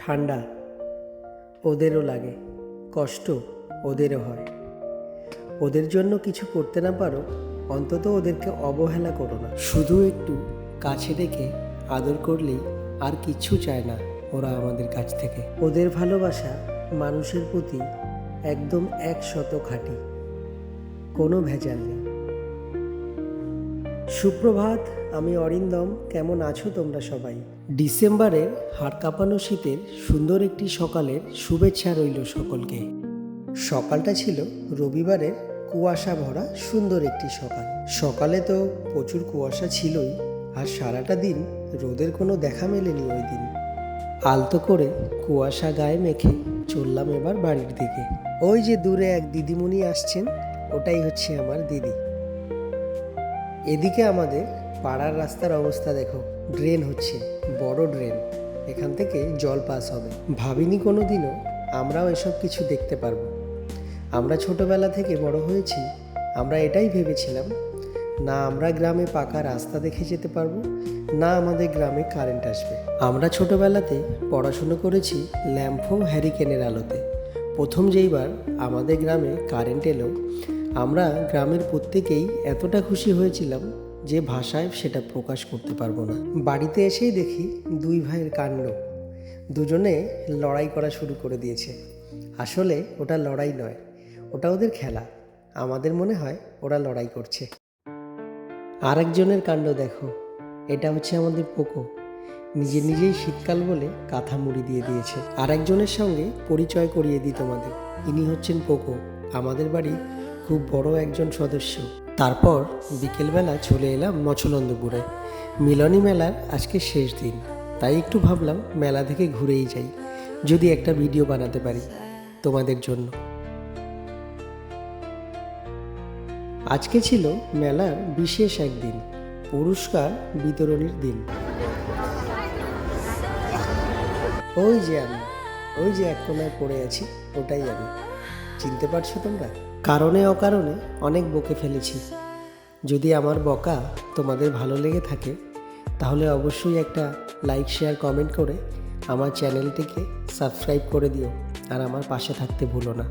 ঠান্ডা ওদেরও লাগে, কষ্ট ওদেরও হয়। ওদের জন্য কিছু করতে না পারো, অন্তত ওদেরকে অবহেলা করো না। শুধু একটু কাছে রেখে আদর করলেই আর কিচ্ছু চায় না ওরা আমাদের কাছ থেকে। ওদের ভালোবাসা মানুষের প্রতি একদম 100 খাঁটি, কোনো ভেজাল নেই। সুপ্রভাত, আমি অরিন্দম। কেমন আছো তোমরা সবাই? ডিসেম্বরের হাড় কাঁপানো শীতের সুন্দর একটি সকালের শুভেচ্ছা রইল সকলকে। সকালটা ছিল রবিবারের কুয়াশা ভরা সুন্দর একটি সকাল। সকালে তো প্রচুর কুয়াশা ছিলই, আর সারাটা দিন রোদের কোনো দেখা মেলেনি ওই দিন। আলতো করে কুয়াশা গায়ে মেখে চললাম এবার বাড়ির দিকে। ওই যে দূরে এক দিদিমণি আসছেন, ওটাই হচ্ছে আমার দিদি। এদিকে আমাদের পাড়ার রাস্তার অবস্থা দেখো, ড্রেন হচ্ছে, বড় ড্রেন, এখান থেকে জল পাস হবে। ভাবিনি কোনো দিনও আমরাও এসব কিছু দেখতে পারবো। আমরা ছোটবেলা থেকে বড় হয়েছি, আমরা এটাই ভেবেছিলাম, না আমরা গ্রামে পাকা রাস্তা দেখে যেতে পারবো, না আমাদের গ্রামে কারেন্ট আসবে। আমরা ছোটবেলাতে পড়াশুনো করেছি ল্যাম্পো হ্যারিকেনের আলোতে। প্রথম যেইবার আমাদের গ্রামে কারেন্ট এলো, আমরা গ্রামের প্রত্যেকেই এতটা খুশি হয়েছিলাম যে ভাষায় সেটা প্রকাশ করতে পারবো না। বাড়িতে এসেই দেখি দুই ভাইয়ের কাণ্ড, দুজনে লড়াই করা শুরু করে দিয়েছে। আসলে ওটা লড়াই নয়, ওটা ওদের খেলা। আমাদের মনে হয় ওরা লড়াই করছে। আরেকজনের কাণ্ড দেখো, এটা হচ্ছে আমাদের পোকো। নিজেই শীতকাল বলে কাঁথা মুড়ি দিয়ে দিয়েছে। আরেকজনের সঙ্গে পরিচয় করিয়ে দিই তোমাদের, ইনি হচ্ছেন পোকো, আমাদের বাড়ি খুব বড় একজন সদস্য। তারপর বিকেলবেলা চলে এলাম মছলন্দপুরে। মিলনী মেলার আজকে শেষ দিন, তাই একটু ভাবলাম মেলা থেকে ঘুরেই যাই, যদি একটা ভিডিও বানাতে পারি তোমাদের জন্য। আজকে ছিল মেলার বিশেষ একদিন, পুরস্কার বিতরণীর দিন। ওই যে আমি, ওই যে এক কোনায় পড়ে আছি, ওটাই আমি। চিনতে পারছো তোমরা? কারণে অকারণে অনেক বকে ফেলেছি। যদি আমার বকা তোমাদের ভালো লেগে থাকে, তাহলে অবশ্যই একটা লাইক, শেয়ার, কমেন্ট করে আমার চ্যানেলটিকে সাবস্ক্রাইব করে দিও, আর আমার পাশে থাকতে ভুলো না।